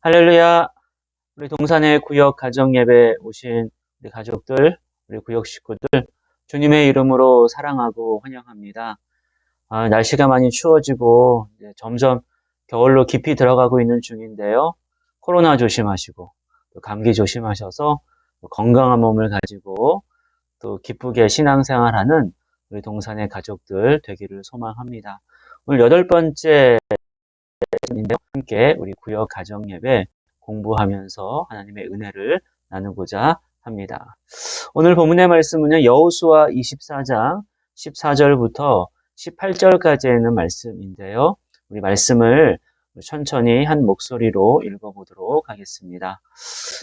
할렐루야. 우리 동산의 구역 가정예배 오신 우리 가족들, 우리 구역 식구들, 주님의 이름으로 사랑하고 환영합니다. 날씨가 많이 추워지고 이제 점점 겨울로 깊이 들어가고 있는 중인데요. 코로나 조심하시고 또 감기 조심하셔서 또 건강한 몸을 가지고 또 기쁘게 신앙생활하는 우리 동산의 가족들 되기를 소망합니다. 오늘 8번째 인데요. 함께 우리 구역 가정예배 공부하면서 하나님의 은혜를 나누고자 합니다. 오늘 본문의 말씀은요, 여호수아 24장 14절부터 18절까지의 있는 말씀인데요. 우리 말씀을 천천히 한 목소리로 읽어보도록 하겠습니다.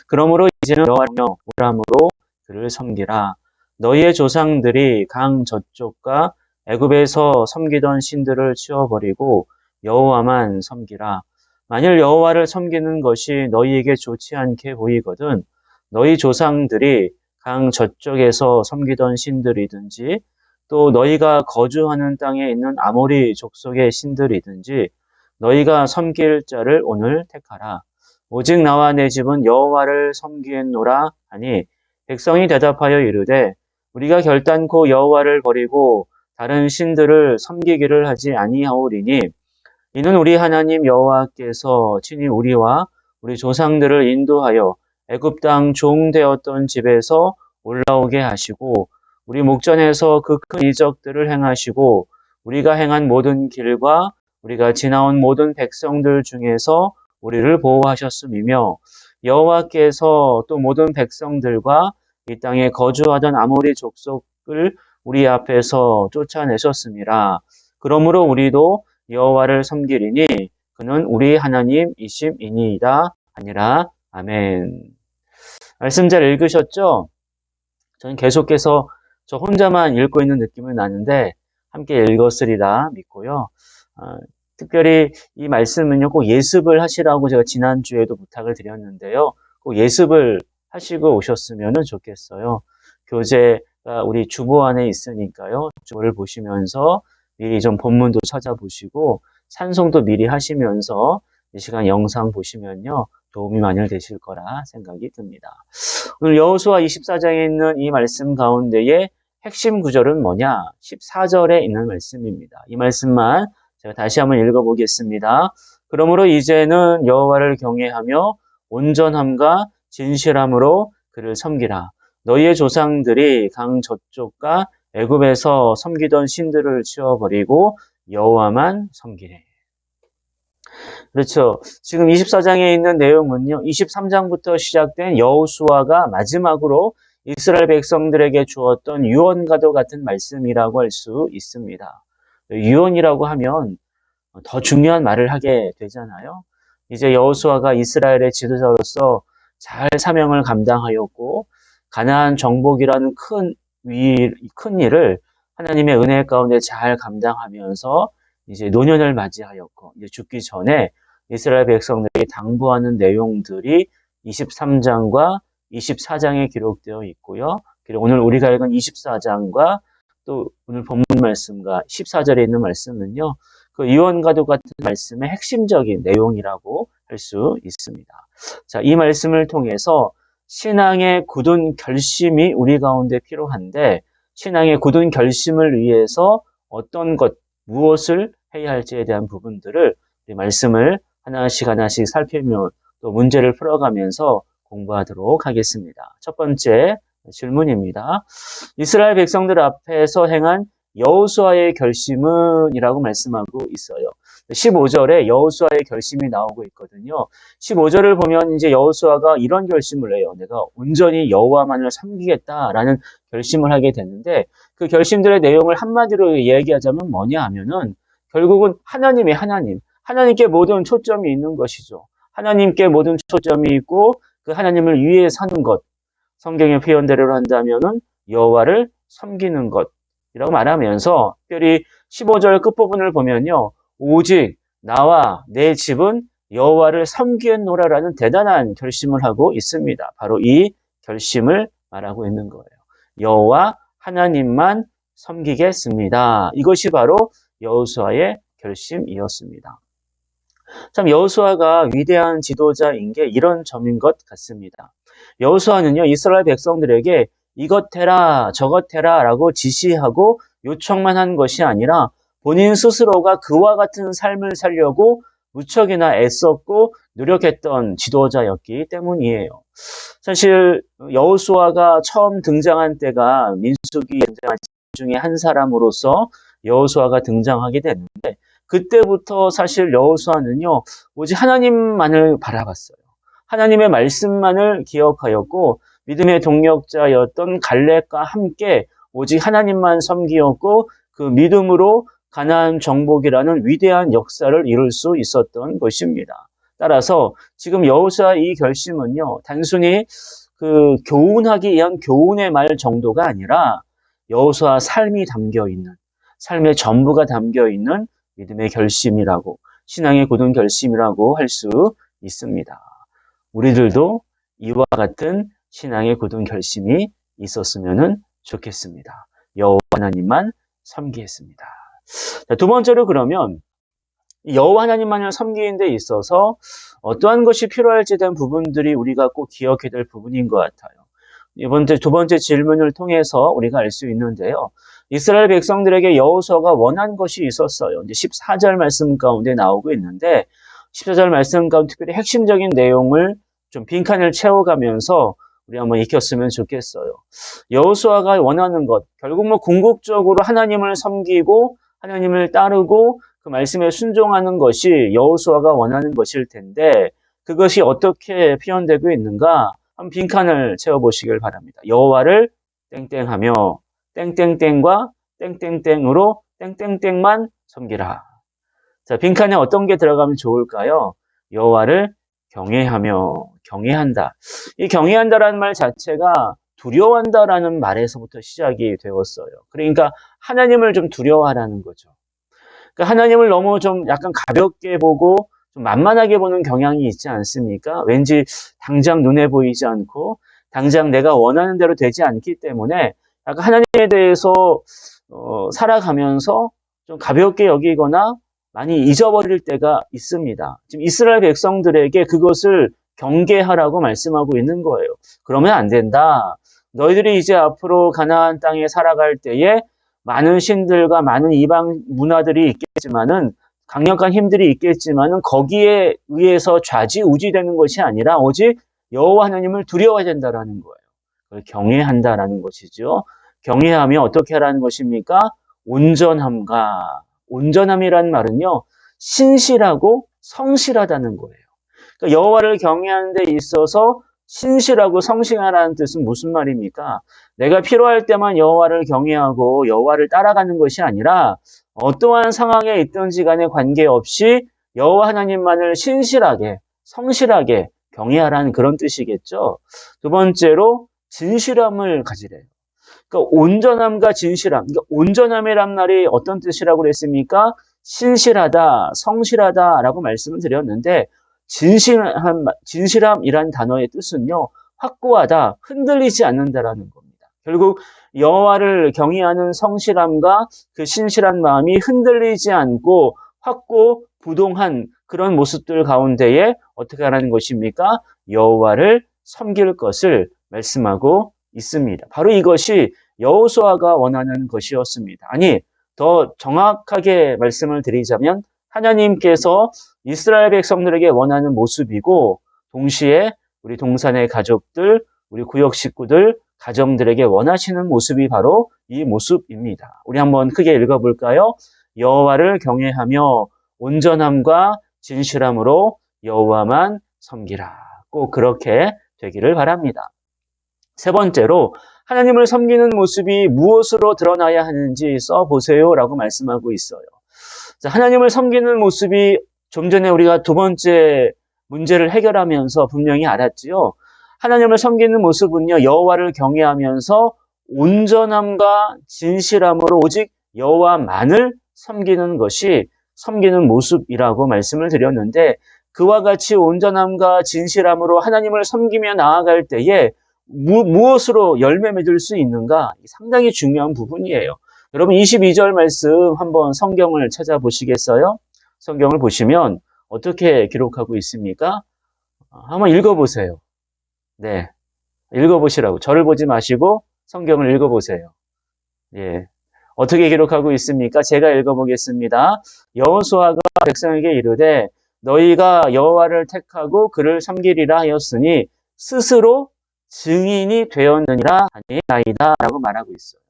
그러므로 이제는 여호와여 오람으로 그를 섬기라. 너희의 조상들이 강 저쪽과 애굽에서 섬기던 신들을 치워버리고 여호와만 섬기라. 만일 여호와를 섬기는 것이 너희에게 좋지 않게 보이거든 너희 조상들이 강 저쪽에서 섬기던 신들이든지 또 너희가 거주하는 땅에 있는 아모리 족속의 신들이든지 너희가 섬길 자를 오늘 택하라. 오직 나와 내 집은 여호와를 섬기겠노라 하니 백성이 대답하여 이르되 우리가 결단코 여호와를 버리고 다른 신들을 섬기기를 하지 아니하오리니 이는 우리 하나님 여호와께서 친히 우리와 우리 조상들을 인도하여 애굽 땅 종되었던 집에서 올라오게 하시고 우리 목전에서 그 큰 이적들을 행하시고 우리가 행한 모든 길과 우리가 지나온 모든 백성들 중에서 우리를 보호하셨음이며 여호와께서 또 모든 백성들과 이 땅에 거주하던 아모리 족속을 우리 앞에서 쫓아내셨음이라. 그러므로 우리도 여호와를 섬기리니 그는 우리 하나님이심이니이다 아니라. 아멘. 말씀 잘 읽으셨죠? 저는 계속해서 저 혼자만 읽고 있는 느낌은 나는데 함께 읽었으리라 믿고요. 특별히 이 말씀은요, 꼭 예습을 하시라고 제가 지난주에도 부탁을 드렸는데요. 꼭 예습을 하시고 오셨으면 좋겠어요. 교재가 우리 주보 안에 있으니까요. 주보를 보시면서 미리 좀 본문도 찾아보시고 찬송도 미리 하시면서 이 시간 영상 보시면요. 도움이 많이 되실 거라 생각이 듭니다. 오늘 여호수아 24장에 있는 이 말씀 가운데에 핵심 구절은 뭐냐? 14절에 있는 말씀입니다. 이 말씀만 제가 다시 한번 읽어보겠습니다. 그러므로 이제는 여호와를 경외하며 온전함과 진실함으로 그를 섬기라. 너희의 조상들이 강 저쪽과 애굽에서 섬기던 신들을 치워버리고 여호와만 섬기래. 그렇죠. 지금 24장에 있는 내용은요, 23장부터 시작된 여호수아가 마지막으로 이스라엘 백성들에게 주었던 유언과도 같은 말씀이라고 할 수 있습니다. 유언이라고 하면 더 중요한 말을 하게 되잖아요. 이제 여호수아가 이스라엘의 지도자로서 잘 사명을 감당하였고 가나안 정복이라는 큰 일을 하나님의 은혜 가운데 잘 감당하면서 이제 노년을 맞이하였고 이제 죽기 전에 이스라엘 백성들에게 당부하는 내용들이 23장과 24장에 기록되어 있고요. 그리고 오늘 우리가 읽은 24장과 또 오늘 본문 말씀과 14절에 있는 말씀은요. 그 유언과도 같은 말씀의 핵심적인 내용이라고 할 수 있습니다. 자, 이 말씀을 통해서 신앙의 굳은 결심이 우리 가운데 필요한데 신앙의 굳은 결심을 위해서 어떤 것, 무엇을 해야 할지에 대한 부분들을 우리 말씀을 하나씩 살피며 또 문제를 풀어가면서 공부하도록 하겠습니다. 첫 번째 질문입니다. 이스라엘 백성들 앞에서 행한 여호수아의 결심은 이라고 말씀하고 있어요. 15절에 여호수아의 결심이 나오고 있거든요. 15절을 보면 이제 여호수아가 이런 결심을 해요. 내가 온전히 여호와만을 섬기겠다라는 결심을 하게 되는데 그 결심들의 내용을 한마디로 얘기하자면 뭐냐 하면은 결국은 하나님이 하나님께 모든 초점이 있는 것이죠. 하나님께 모든 초점이 있고 그 하나님을 위해 사는 것. 성경의 표현대로 한다면은 여호와를 섬기는 것이라고 말하면서 특별히 15절 끝부분을 보면요. 오직 나와 내 집은 여호와를 섬기겠노라라는 대단한 결심을 하고 있습니다. 바로 이 결심을 말하고 있는 거예요. 여호와 하나님만 섬기겠습니다. 이것이 바로 여호수아의 결심이었습니다. 참 여호수아가 위대한 지도자인 게 이런 점인 것 같습니다. 여호수아는요, 이스라엘 백성들에게 이것 해라, 저것 해라 라고 지시하고 요청만 한 것이 아니라 본인 스스로가 그와 같은 삶을 살려고 무척이나 애썼고 노력했던 지도자였기 때문이에요. 사실 여호수아가 처음 등장한 때가 민수기 등장한 중에 한 사람으로서 여호수아가 등장하게 됐는데 그때부터 사실 여호수아는요 오직 하나님만을 바라봤어요. 하나님의 말씀만을 기억하였고 믿음의 동력자였던 갈렙과 함께 오직 하나님만 섬기었고 그 믿음으로 가나안 정복이라는 위대한 역사를 이룰 수 있었던 것입니다. 따라서 지금 여호수아 이 결심은요 단순히 그 교훈하기 위한 교훈의 말 정도가 아니라 여호수아 삶이 담겨 있는 삶의 전부가 담겨 있는 믿음의 결심이라고 신앙의 굳은 결심이라고 할 수 있습니다. 우리들도 이와 같은 신앙의 굳은 결심이 있었으면 좋겠습니다. 여호와 하나님만 섬기겠습니다. 자, 두 번째로 그러면 여호와 하나님만을 섬기는 데 있어서 어떠한 것이 필요할지 대한 부분들이 우리가 꼭 기억해야 될 부분인 것 같아요. 두 번째 질문을 통해서 우리가 알 수 있는데요. 이스라엘 백성들에게 여호수아가 원한 것이 있었어요. 이제 14절 말씀 가운데 나오고 있는데 14절 말씀 가운데 특별히 핵심적인 내용을 좀 빈칸을 채워가면서 우리 한번 익혔으면 좋겠어요. 여호수아가 원하는 것, 결국 궁극적으로 하나님을 섬기고 하나님을 따르고 그 말씀에 순종하는 것이 여호수아가 원하는 것일 텐데 그것이 어떻게 표현되고 있는가? 한 빈칸을 채워보시길 바랍니다. 여호와를 땡땡하며 땡땡땡과 땡땡땡으로 땡땡땡만 섬기라. 자, 빈칸에 어떤 게 들어가면 좋을까요? 여호와를 경외하며 경외한다. 이 경외한다라는 말 자체가 두려워한다라는 말에서부터 시작이 되었어요. 그러니까 하나님을 좀 두려워하라는 거죠. 그러니까 하나님을 너무 좀 약간 가볍게 보고 좀 만만하게 보는 경향이 있지 않습니까? 왠지 당장 눈에 보이지 않고 당장 내가 원하는 대로 되지 않기 때문에 약간 하나님에 대해서 살아가면서 좀 가볍게 여기거나 많이 잊어버릴 때가 있습니다. 지금 이스라엘 백성들에게 그것을 경계하라고 말씀하고 있는 거예요. 그러면 안 된다. 너희들이 이제 앞으로 가나안 땅에 살아갈 때에 많은 신들과 많은 이방 문화들이 있겠지만은 강력한 힘들이 있겠지만은 거기에 의해서 좌지우지되는 것이 아니라 오직 여호와 하나님을 두려워해야 된다라는 거예요. 그걸 경외한다라는 것이죠. 경외하며 어떻게 하라는 것입니까? 온전함이란 말은요 신실하고 성실하다는 거예요. 그러니까 여호와를 경외하는 데 있어서 신실하고 성실하라는 뜻은 무슨 말입니까? 내가 필요할 때만 여호와를 경외하고 여호와를 따라가는 것이 아니라 어떠한 상황에 있든지 간에 관계없이 여호와 하나님만을 신실하게 성실하게 경외하라는 그런 뜻이겠죠. 두 번째로 진실함을 가지래요. 그러니까 온전함과 진실함. 그러니까 온전함이란 말이 어떤 뜻이라고 그랬습니까? 신실하다, 성실하다라고 말씀을 드렸는데 진실함이란 단어의 뜻은요. 확고하다, 흔들리지 않는다라는 겁니다. 결국 여호와를 경외하는 성실함과 그 신실한 마음이 흔들리지 않고 확고부동한 그런 모습들 가운데에 어떻게 하라는 것입니까? 여호와를 섬길 것을 말씀하고 있습니다. 바로 이것이 여호수아가 원하는 것이었습니다. 아니, 더 정확하게 말씀을 드리자면 하나님께서 이스라엘 백성들에게 원하는 모습이고 동시에 우리 동산의 가족들, 우리 구역 식구들, 가정들에게 원하시는 모습이 바로 이 모습입니다. 우리 한번 크게 읽어볼까요? 여호와를 경외하며 온전함과 진실함으로 여호와만 섬기라. 꼭 그렇게 되기를 바랍니다. 세 번째로 하나님을 섬기는 모습이 무엇으로 드러나야 하는지 써보세요 라고 말씀하고 있어요. 자, 하나님을 섬기는 모습이 좀 전에 우리가 두 번째 문제를 해결하면서 분명히 알았지요. 하나님을 섬기는 모습은요, 여호와를 경외하면서 온전함과 진실함으로 오직 여호와만을 섬기는 것이 섬기는 모습이라고 말씀을 드렸는데 그와 같이 온전함과 진실함으로 하나님을 섬기며 나아갈 때에 무엇으로 열매 맺을 수 있는가? 상당히 중요한 부분이에요. 여러분 22절 말씀 한번 성경을 찾아보시겠어요? 성경을 보시면 어떻게 기록하고 있습니까? 한번 읽어보세요. 네. 읽어보시라고. 저를 보지 마시고 성경을 읽어보세요. 예. 어떻게 기록하고 있습니까? 제가 읽어보겠습니다. 여호수아가 백성에게 이르되 너희가 여호와를 택하고 그를 섬기리라 하였으니 스스로 증인이 되었느니라 하니이다 라고 말하고 있어요.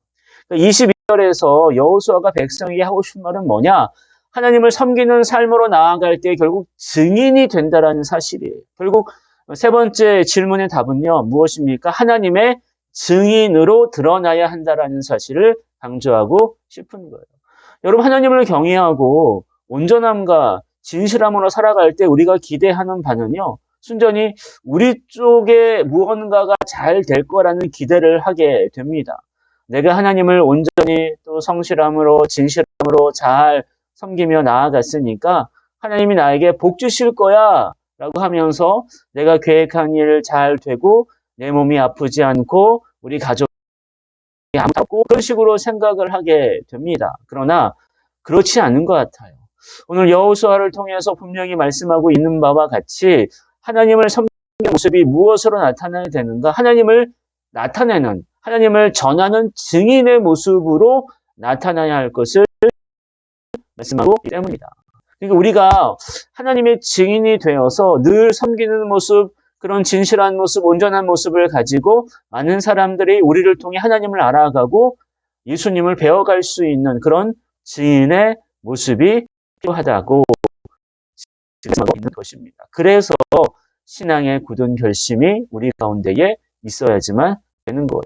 22절에서 여호수아가 백성에게 하고 싶은 말은 뭐냐? 하나님을 섬기는 삶으로 나아갈 때 결국 증인이 된다라는 사실이에요. 결국 세 번째 질문의 답은요, 무엇입니까? 하나님의 증인으로 드러나야 한다라는 사실을 강조하고 싶은 거예요. 여러분, 하나님을 경외하고 온전함과 진실함으로 살아갈 때 우리가 기대하는 바는요, 순전히 우리 쪽에 무언가가 잘 될 거라는 기대를 하게 됩니다. 내가 하나님을 온전히 또 성실함으로 진실함으로 잘 섬기며 나아갔으니까 하나님이 나에게 복 주실 거야 라고 하면서 내가 계획한 일 잘 되고 내 몸이 아프지 않고 우리 가족이 안 아프고 그런 식으로 생각을 하게 됩니다. 그러나 그렇지 않은 것 같아요. 오늘 여호수아를 통해서 분명히 말씀하고 있는 바와 같이 하나님을 섬기는 모습이 무엇으로 나타나야 되는가? 하나님을 나타내는, 하나님을 전하는 증인의 모습으로 나타나야 할 것을 말씀하고 있기 때문이다. 그러니까 우리가 하나님의 증인이 되어서 늘 섬기는 모습, 그런 진실한 모습, 온전한 모습을 가지고 많은 사람들이 우리를 통해 하나님을 알아가고 예수님을 배워갈 수 있는 그런 증인의 모습이 필요하다고 말씀하고 있는 것입니다. 그래서 신앙의 굳은 결심이 우리 가운데에 있어야지만 되는 거예요.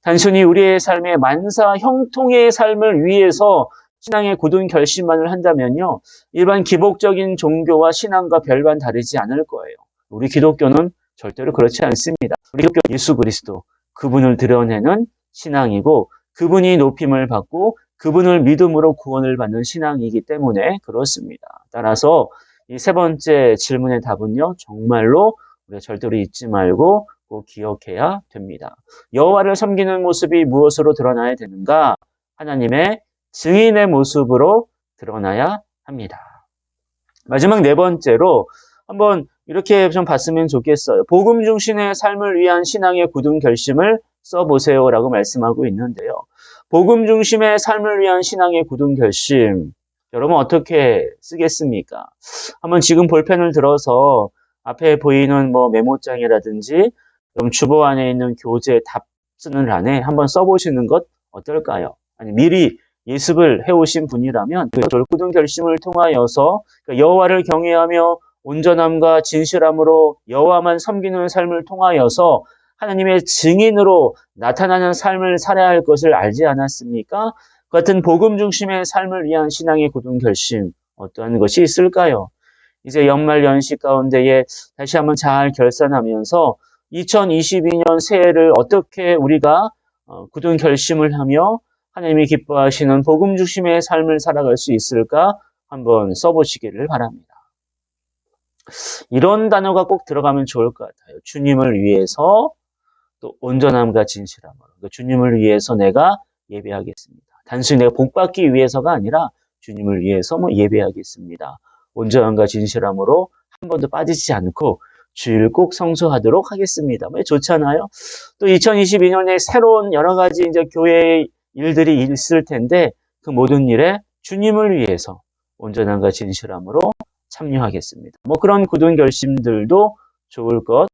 단순히 우리의 삶의 만사 형통의 삶을 위해서 신앙의 굳은 결심만을 한다면요, 일반 기복적인 종교와 신앙과 별반 다르지 않을 거예요. 우리 기독교는 절대로 그렇지 않습니다. 우리 기독교 예수 그리스도, 그분을 드러내는 신앙이고 그분이 높임을 받고 그분을 믿음으로 구원을 받는 신앙이기 때문에 그렇습니다. 따라서 이 세 번째 질문의 답은요, 정말로 우리가 절대로 잊지 말고 꼭 기억해야 됩니다. 여호와를 섬기는 모습이 무엇으로 드러나야 되는가? 하나님의 증인의 모습으로 드러나야 합니다. 마지막 네 번째로 한번 이렇게 좀 봤으면 좋겠어요. 복음 중심의 삶을 위한 신앙의 굳은 결심을 써보세요 라고 말씀하고 있는데요. 복음 중심의 삶을 위한 신앙의 굳은 결심, 여러분 어떻게 쓰겠습니까? 한번 지금 볼펜을 들어서 앞에 보이는 메모장이라든지 주보 안에 있는 교재 답 쓰는 란에 한번 써보시는 것 어떨까요? 아니 미리 예습을 해오신 분이라면 그 굳은 결심을 통하여서 여호와를 경외하며 온전함과 진실함으로 여호와만 섬기는 삶을 통하여서 하나님의 증인으로 나타나는 삶을 살아야 할 것을 알지 않았습니까? 그 같은 복음 중심의 삶을 위한 신앙의 굳은 결심, 어떠한 것이 있을까요? 이제 연말 연시 가운데에 다시 한번 잘 결산하면서 2022년 새해를 어떻게 우리가 굳은 결심을 하며 하나님이 기뻐하시는 복음 중심의 삶을 살아갈 수 있을까 한번 써보시기를 바랍니다. 이런 단어가 꼭 들어가면 좋을 것 같아요. 주님을 위해서 또 온전함과 진실함으로. 그러니까 주님을 위해서 내가 예배하겠습니다. 단순히 내가 복받기 위해서가 아니라 주님을 위해서 예배하겠습니다. 온전함과 진실함으로 한 번도 빠지지 않고 주일 꼭 성수하도록 하겠습니다. 좋잖아요. 또 2022년에 새로운 여러 가지 이제 교회의 일들이 있을 텐데 그 모든 일에 주님을 위해서 온전함과 진실함으로 참여하겠습니다. 그런 굳은 결심들도 좋을 것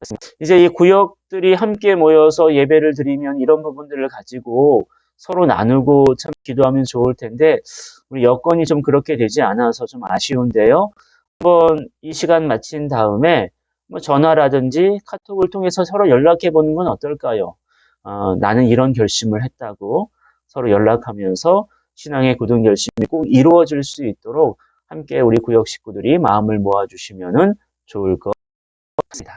같습니다. 이제 이 구역들이 함께 모여서 예배를 드리면 이런 부분들을 가지고 서로 나누고 참 기도하면 좋을 텐데 우리 여건이 좀 그렇게 되지 않아서 좀 아쉬운데요. 한번 이 시간 마친 다음에 전화라든지 카톡을 통해서 서로 연락해 보는 건 어떨까요? 나는 이런 결심을 했다고 서로 연락하면서 신앙의 굳은 결심이 꼭 이루어질 수 있도록 함께 우리 구역 식구들이 마음을 모아주시면 좋을 것 같습니다.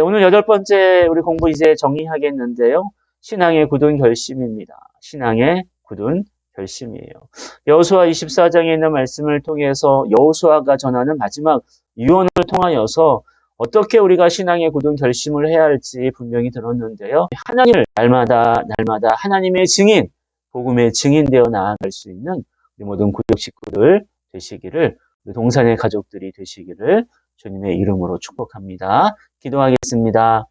오늘 8번째 우리 공부 이제 정리하겠는데요. 신앙의 굳은 결심입니다. 신앙의 굳은 결심이에요. 여호수아 24장에 있는 말씀을 통해서 여호수아가 전하는 마지막 유언을 통하여서 어떻게 우리가 신앙의 굳은 결심을 해야 할지 분명히 들었는데요. 하나님을 날마다 하나님의 증인, 복음의 증인 되어 나아갈 수 있는 우리 모든 구역 식구들 되시기를 우리 동산의 가족들이 되시기를 주님의 이름으로 축복합니다. 기도하겠습니다.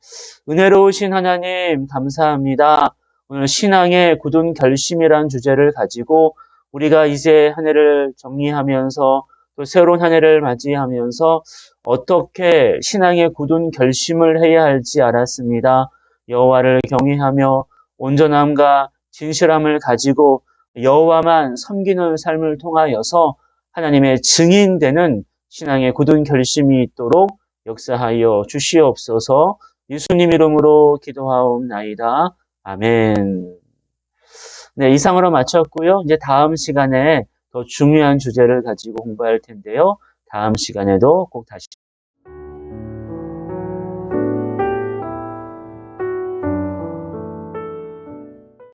은혜로우신 하나님 감사합니다. 오늘 신앙의 굳은 결심이란 주제를 가지고 우리가 이제 한 해를 정리하면서 또 새로운 한 해를 맞이하면서 어떻게 신앙의 굳은 결심을 해야 할지 알았습니다. 여호와를 경외하며 온전함과 진실함을 가지고 여호와만 섬기는 삶을 통하여서 하나님의 증인되는 신앙의 굳은 결심이 있도록 역사하여 주시옵소서. 예수님 이름으로 기도하옵나이다. 아멘. 네, 이상으로 마쳤고요. 이제 다음 시간에 더 중요한 주제를 가지고 공부할 텐데요. 다음 시간에도 꼭 다시